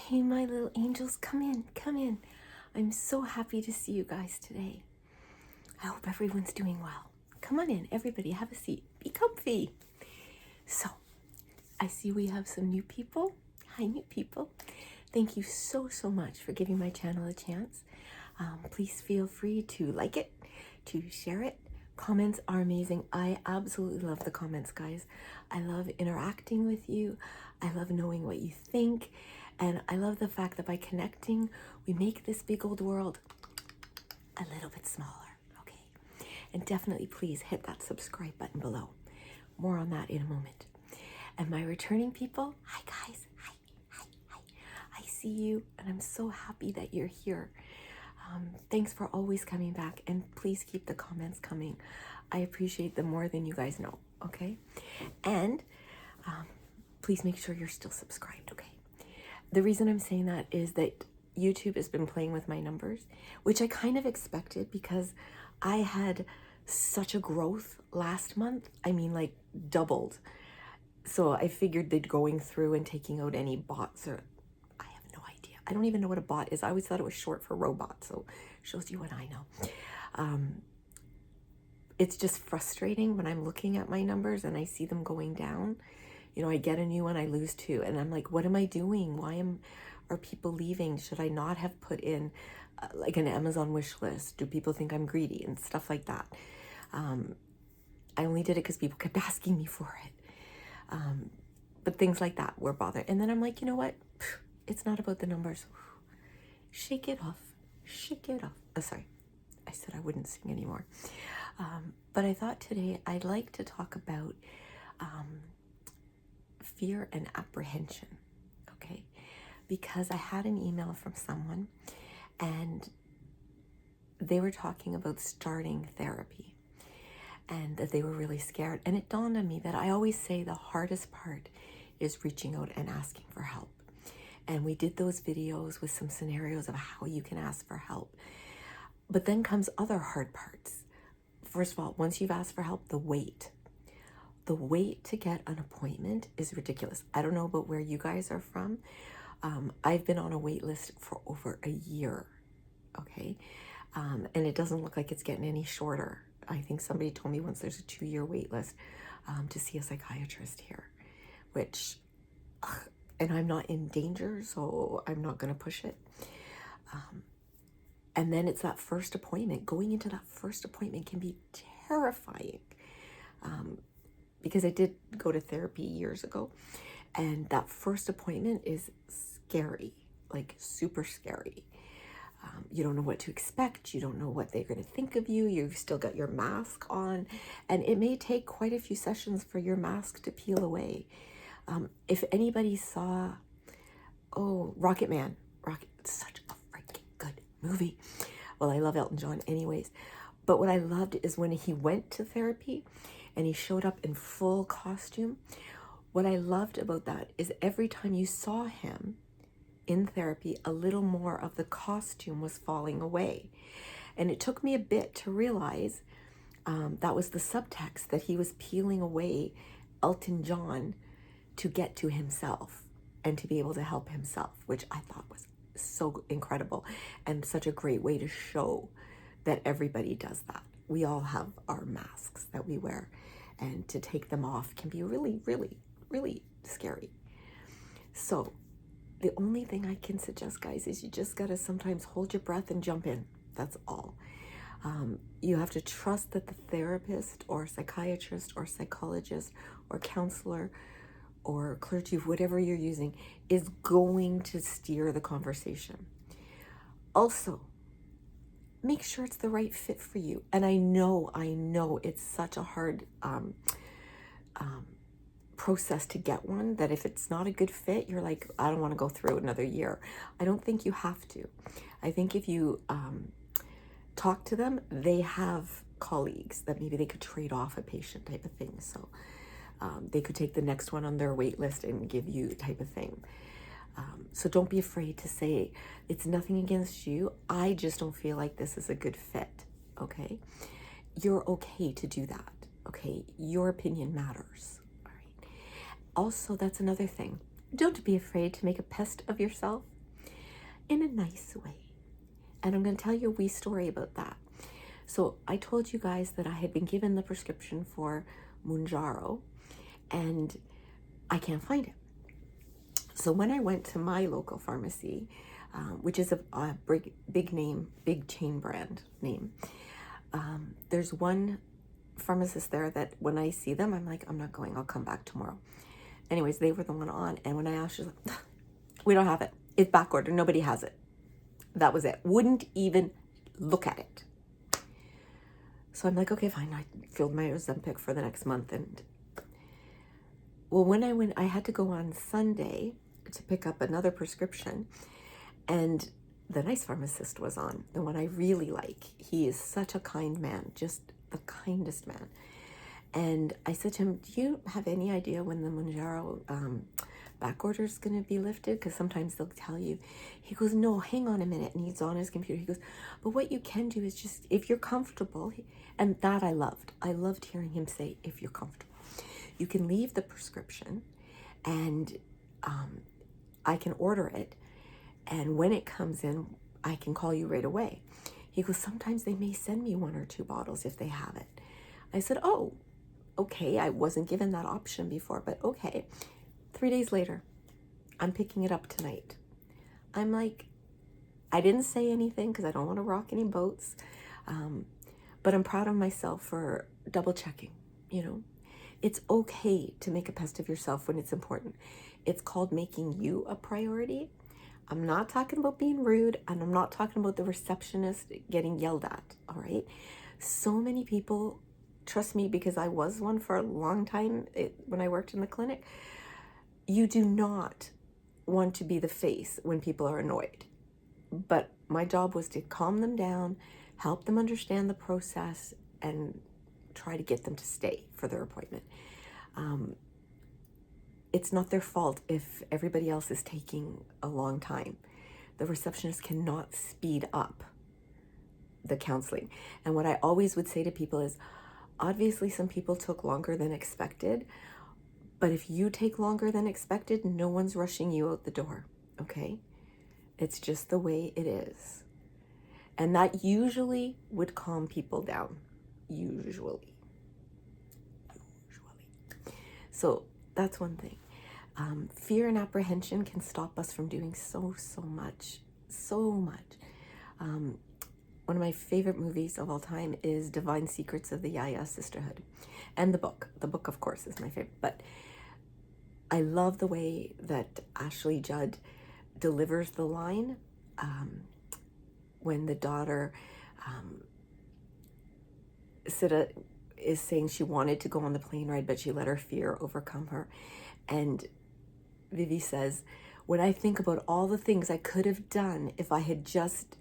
Hey, my little angels, come in, come in. I'm so happy to see you guys today. I hope everyone's doing well. Come on in, everybody, have a seat. Be comfy. So, I see we have some new people. Hi, new people. Thank you so much for giving my channel a chance. Please feel free to like it, to share it. Comments are amazing. I absolutely love the comments, guys. I love interacting with you. I love knowing what you think. And I love the fact that by connecting, we make this big old world a little bit smaller, okay? And definitely please hit that subscribe button below. More on that in a moment. And my returning people, hi guys, hi. I see you and I'm so happy that you're here. Thanks for always coming back, and please keep the comments coming. I appreciate them more than you guys know, okay? And please make sure you're still subscribed, okay? The reason I'm saying that is that YouTube has been playing with my numbers, which I kind of expected because I had such a growth last month. I mean, like doubled. So I figured they'd going through and taking out any bots, or I have no idea. I don't even know what a bot is. I always thought it was short for robot, so shows you what I know. It's just frustrating when I'm looking at my numbers and I see them going down. You know, I get a new one, I lose two, and I'm like, what am I doing? Are people leaving? Should I not have put in like an Amazon wish list? Do people think I'm greedy and stuff like that? I only did it because people kept asking me for it. But things like that were bothering. And then I'm like, you know what? It's not about the numbers. Shake it off. Shake it off. Oh, sorry. I said I wouldn't sing anymore. But I thought today I'd like to talk about fear and apprehension, okay? Because I had an email from someone and they were talking about starting therapy and that they were really scared. And it dawned on me that I always say the hardest part is reaching out and asking for help. And we did those videos with some scenarios of how you can ask for help. But then comes other hard parts. First of all, once you've asked for help, the wait. The wait to get an appointment is ridiculous. I don't know about where you guys are from. I've been on a wait list for over a year, okay? And it doesn't look like it's getting any shorter. I think somebody told me once there's a 2-year wait list to see a psychiatrist here, which, and I'm not in danger, so I'm not gonna push it. And then it's that first appointment. Going into that first appointment can be terrifying. Because I did go to therapy years ago, and that first appointment is scary, like super scary. You don't know what to expect. You don't know what they're going to think of you. You've still got your mask on, and it may take quite a few sessions for your mask to peel away. If anybody saw, Rocket Man, it's such a freaking good movie. Well, I love Elton John anyways. But what I loved is when he went to therapy and he showed up in full costume. What I loved about that is every time you saw him in therapy, a little more of the costume was falling away. And it took me a bit to realize that was the subtext, that he was peeling away Elton John to get to himself and to be able to help himself, which I thought was so incredible and such a great way to show that everybody does that. We all have our masks that we wear, and to take them off can be really, really, really scary. So the only thing I can suggest, guys, is you just gotta sometimes hold your breath and jump in. That's all. You have to trust that the therapist or psychiatrist or psychologist or counselor or clergy, whatever you're using, is going to steer the conversation. Also, make sure it's the right fit for you. And I know it's such a hard process to get one, that if it's not a good fit, you're like, I don't want to go through another year. I don't think you have to. I think if you talk to them, they have colleagues that maybe they could trade off a patient type of thing. So they could take the next one on their wait list and give you type of thing. So don't be afraid to say, it's nothing against you. I just don't feel like this is a good fit, okay? You're okay to do that, okay? Your opinion matters, all right? Also, that's another thing. Don't be afraid to make a pest of yourself. in a nice way. And I'm going to tell you a wee story about that. So I told you guys that I had been given the prescription for Mounjaro, and I can't find it. So when I went to my local pharmacy, which is a big name, big chain brand name, there's one pharmacist there that when I see them, I'm like, I'm not going, I'll come back tomorrow. Anyways, they were the one on, and when I asked, she's like, we don't have it. It's back ordered. Nobody has it. That was it. Wouldn't even look at it. So I'm like, okay, fine. I filled my Ozempic for the next month. And well, when I went, I had to go on Sunday to pick up another prescription. And the nice pharmacist was on, the one I really like. He is such a kind man, just the kindest man. And I said to him, do you have any idea when the Mounjaro back order is going to be lifted? Because sometimes they'll tell you. He goes, no, hang on a minute. And he's on his computer. He goes, but what you can do is just, if you're comfortable, and that I loved. I loved hearing him say, if you're comfortable. You can leave the prescription and I can order it. And when it comes in, I can call you right away. He goes, sometimes they may send me 1 or 2 bottles if they have it. I said, oh, okay. I wasn't given that option before, but okay. 3 days later, I'm picking it up tonight. I'm like, I didn't say anything because I don't want to rock any boats. But I'm proud of myself for double checking, you know. It's okay to make a pest of yourself when it's important. It's called making you a priority. I'm not talking about being rude, and I'm not talking about the receptionist getting yelled at, all right? So many people, trust me, because I was one for a long time when I worked in the clinic, you do not want to be the face when people are annoyed. But my job was to calm them down, help them understand the process, and try to get them to stay for their appointment. It's not their fault if everybody else is taking a long time. The receptionist cannot speed up the counseling. And what I always would say to people is, obviously some people took longer than expected, but if you take longer than expected, no one's rushing you out the door, okay? It's just the way it is. And that usually would calm people down, usually. So that's one thing. Fear and apprehension can stop us from doing so much. One of my favorite movies of all time is Divine Secrets of the Yaya Sisterhood. And the book, of course, is my favorite. But I love the way that Ashley Judd delivers the line when the daughter, Sita, is saying she wanted to go on the plane ride, but she let her fear overcome her. And Vivi says, when I think about all the things I could have done if I had just,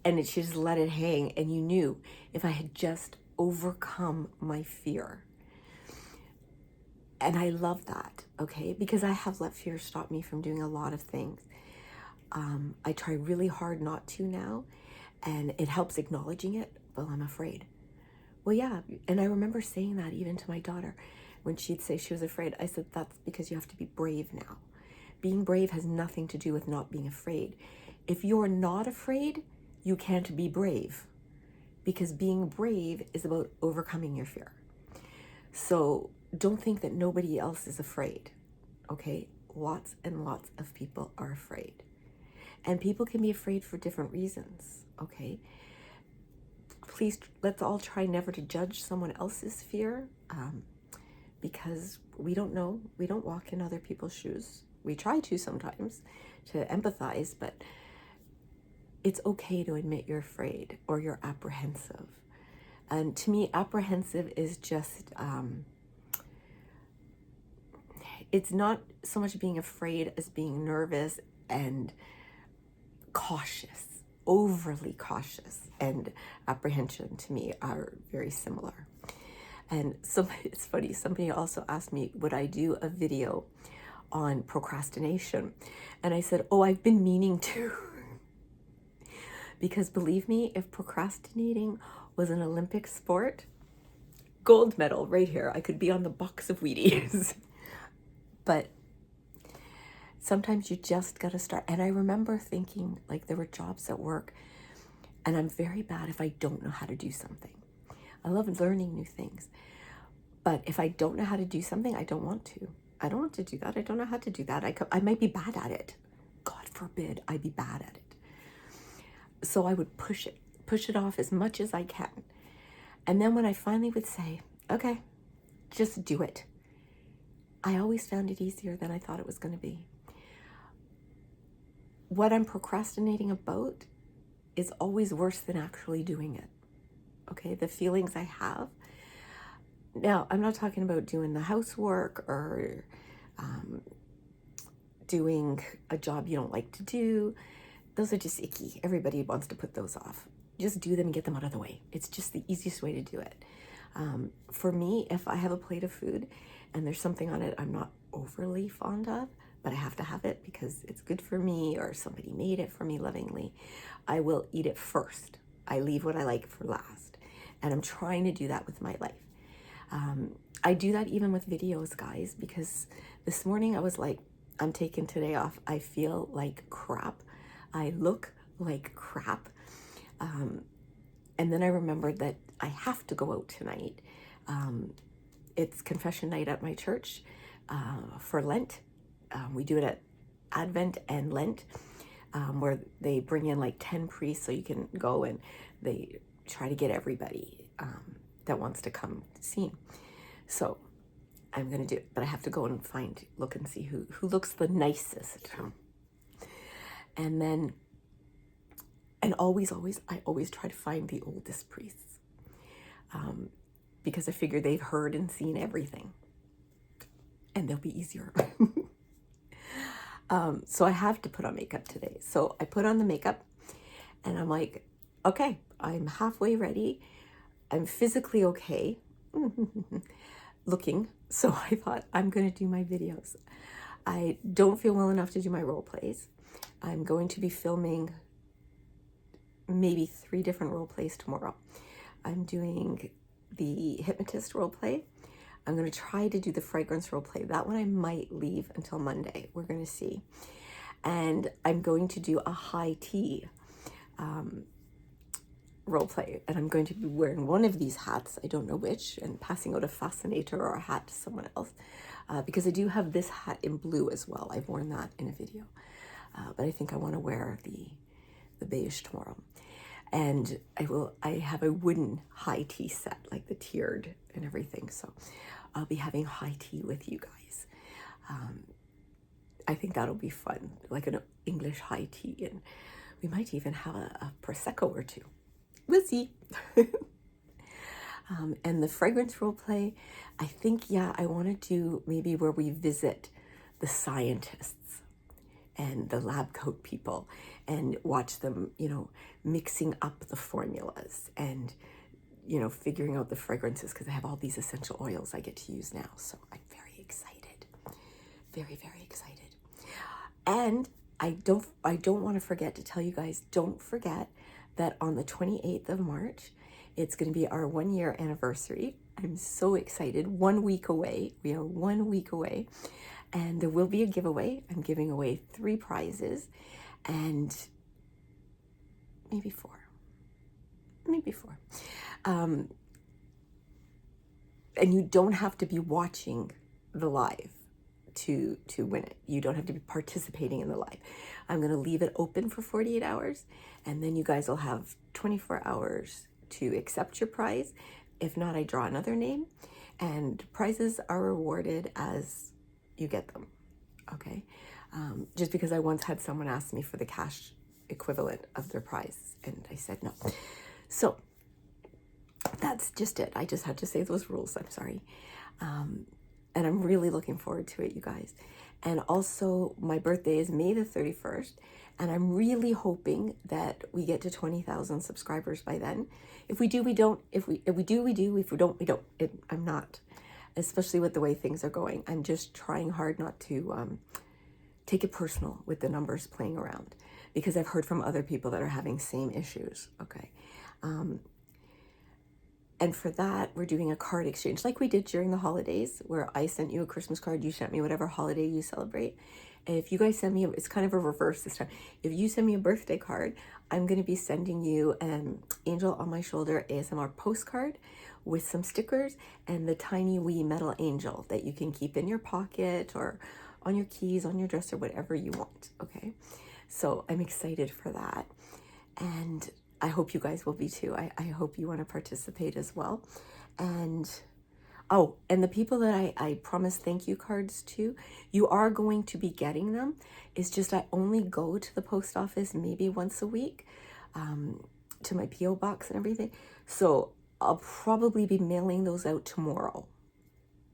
and she just let it hang, and you knew, if I had just overcome my fear. And I love that, okay? Because I have let fear stop me from doing a lot of things. I try really hard not to now, and it helps acknowledging it. Well, I'm afraid. Well, yeah, and I remember saying that even to my daughter when she'd say she was afraid. I said, that's because you have to be brave now. Being brave has nothing to do with not being afraid. If you're not afraid, you can't be brave, because being brave is about overcoming your fear. So don't think that nobody else is afraid, okay? Lots and lots of people are afraid. And people can be afraid for different reasons, okay? Please, let's all try never to judge someone else's fear, because we don't know. We don't walk in other people's shoes. We try to sometimes to empathize, but it's okay to admit you're afraid or you're apprehensive. And to me, apprehensive is just, it's not so much being afraid as being nervous and cautious, overly cautious. And apprehension to me are very similar. And so it's funny, somebody also asked me, would I do a video on procrastination? And I said, oh, I've been meaning to. Because believe me, if procrastinating was an Olympic sport, gold medal right here. I could be on the box of Wheaties. But Sometimes you just got to start. And I remember thinking, like, there were jobs at work, and I'm very bad if I don't know how to do something. I love learning new things. But if I don't know how to do something, I don't want to. I don't want to do that. I don't know how to do that. I might be bad at it. God forbid I be bad at it. So I would push it off as much as I can. And then when I finally would say, okay, just do it, I always found it easier than I thought it was going to be. What I'm procrastinating about is always worse than actually doing it. Okay, the feelings I have. Now, I'm not talking about doing the housework or doing a job you don't like to do. Those are just icky. Everybody wants to put those off. Just do them and get them out of the way. It's just the easiest way to do it. For me, if I have a plate of food and there's something on it I'm not overly fond of, but I have to have it because it's good for me or somebody made it for me lovingly, I will eat it first. I leave what I like for last. And I'm trying to do that with my life. I do that even with videos, guys, because this morning I was like, I'm taking today off. I feel like crap. I look like crap. And then I remembered that I have to go out tonight. It's confession night at my church for Lent. We do it at Advent and Lent, where they bring in like 10 priests so you can go, and they try to get everybody that wants to come seen. So I'm going to do it, but I have to go and look and see who looks the nicest. And then, and always, I always try to find the oldest priests, because I figure they've heard and seen everything, and they'll be easier. So I have to put on makeup today. So I put on the makeup, and I'm like, okay, I'm halfway ready. I'm physically okay looking. So I thought, I'm going to do my videos. I don't feel well enough to do my role plays. I'm going to be filming maybe 3 different role plays tomorrow. I'm doing the hypnotist role play. I'm going to try to do the fragrance role play. That one I might leave until Monday. We're going to see. And I'm going to do a high tea role play, and I'm going to be wearing one of these hats, I don't know which, and passing out a fascinator or a hat to someone else, because I do have this hat in blue as well. I've worn that in a video, but I think I want to wear the beige tomorrow. And I have a wooden high tea set, like the tiered and everything, so I'll be having high tea with you guys. I think that'll be fun, like an English high tea, and we might even have a Prosecco or 2. We'll see. And the fragrance role play, I think, I want to do maybe where we visit the scientists and the lab coat people and watch them, mixing up the formulas and, figuring out the fragrances, because I have all these essential oils I get to use now. So I'm very excited. Very, very excited. And I don't want to forget to tell you guys, don't forget that on the 28th of March, it's going to be our 1-year anniversary. I'm so excited. 1 week away. We are 1 week away. And there will be a giveaway. I'm giving away 3 prizes and maybe 4. And you don't have to be watching the live to win it. You don't have to be participating in the live. I'm going to leave it open for 48 hours, and then you guys will have 24 hours to accept your prize. If not, I draw another name, and prizes are rewarded as you get them. Okay? Just because I once had someone ask me for the cash equivalent of their prize, and I said no. So that's just it. I just had to say those rules. I'm sorry. And I'm really looking forward to it, you guys. And also, my birthday is May the 31st, and I'm really hoping that we get to 20,000 subscribers by then. If we do, we don't. If we do, we do. If we don't, we don't. I'm not, especially with the way things are going. I'm just trying hard not to take it personal with the numbers playing around, because I've heard from other people that are having same issues. Okay. And for that, we're doing a card exchange like we did during the holidays, where I sent you a Christmas card, you sent me whatever holiday you celebrate. And if you guys send me, it's kind of a reverse this time. If you send me a birthday card, I'm going to be sending you an Angel on My Shoulder ASMR postcard with some stickers and the tiny wee metal angel that you can keep in your pocket or on your keys, on your dresser, whatever you want, okay? So I'm excited for that. And I hope you guys will be too. I hope you want to participate as well. And oh, and the people that I promised thank you cards to, you are going to be getting them. It's just I only go to the post office maybe once a week, to my P.O. box and everything. So I'll probably be mailing those out tomorrow.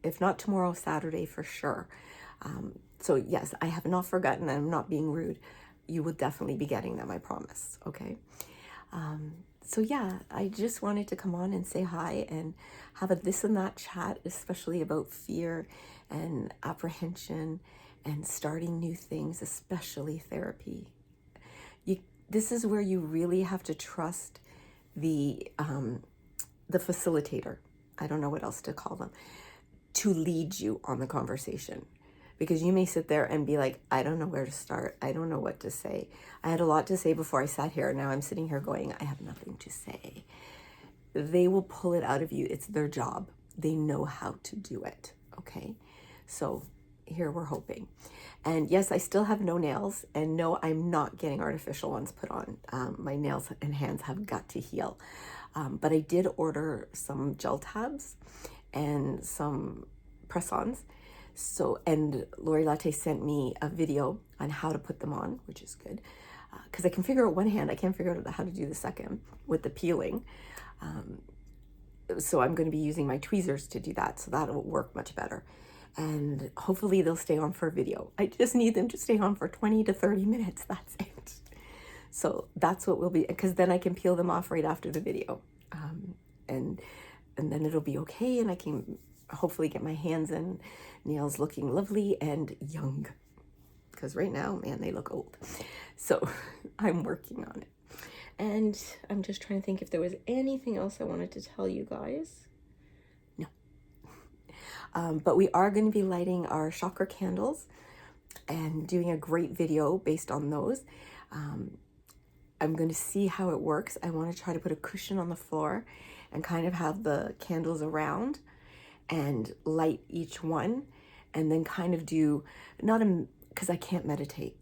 If not tomorrow, Saturday for sure. So yes, I have not forgotten. I'm not being rude. You will definitely be getting them, I promise, okay? So yeah, I just wanted to come on and say hi and have a this and that chat, especially about fear and apprehension and starting new things, especially therapy. This is where you really have to trust the facilitator. I don't know what else to call them, to lead you on the conversation. Because you may sit there and be like, I don't know where to start. I don't know what to say. I had a lot to say before I sat here. Now I'm sitting here going, I have nothing to say. They will pull it out of you. It's their job. They know how to do it. Okay. So here we're hoping. And yes, I still have no nails. And no, I'm not getting artificial ones put on. My nails and hands have got to heal. But I did order some gel tabs and some press-ons. So, and Lori Latte sent me a video on how to put them on, which is good. Because I can figure out one hand, I can't figure out how to do the second with the peeling. So I'm going to be using my tweezers to do that. So that'll work much better. And hopefully they'll stay on for a video. I just need them to stay on for 20 to 30 minutes. That's it. So that's what we'll be, because then I can peel them off right after the video. And then it'll be okay. And I can hopefully get my hands and nails looking lovely and young, because right now, man, they look old. So I'm working on it. And I'm just trying to think if there was anything else I wanted to tell you guys. No. But we are going to be lighting our chakra candles and doing a great video based on those. I'm going to see how it works. I want to try to put a cushion on the floor and kind of have the candles around and light each one, and then kind of do, because I can't meditate.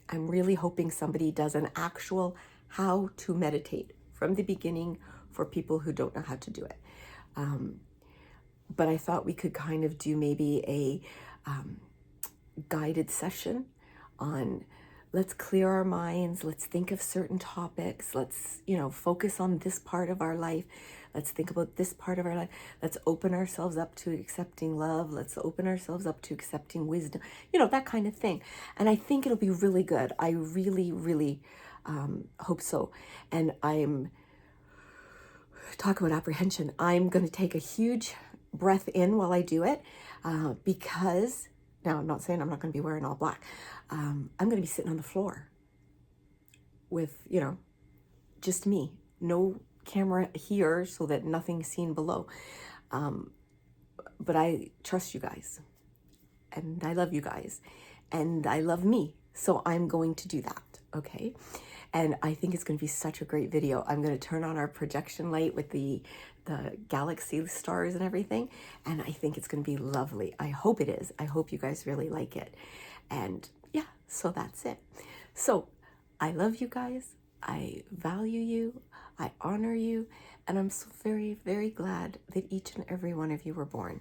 I'm really hoping somebody does an actual how to meditate from the beginning for people who don't know how to do it. But I thought we could kind of do maybe a guided session on, let's clear our minds, let's think of certain topics, let's, focus on this part of our life. Let's think about this part of our life. Let's open ourselves up to accepting love. Let's open ourselves up to accepting wisdom, that kind of thing. And I think it'll be really good. I really, really hope so. And talk about apprehension. I'm going to take a huge breath in while I do it, because, now I'm not saying I'm not going to be wearing all black. I'm going to be sitting on the floor with, just me. No camera here so that nothing's seen below. But I trust you guys, and I love you guys, and I love me. So I'm going to do that. Okay. And I think it's going to be such a great video. I'm going to turn on our projection light with the galaxy stars and everything. And I think it's going to be lovely. I hope it is. I hope you guys really like it. And yeah, so that's it. So I love you guys. I value you. I honor you. And I'm so very, very glad that each and every one of you were born.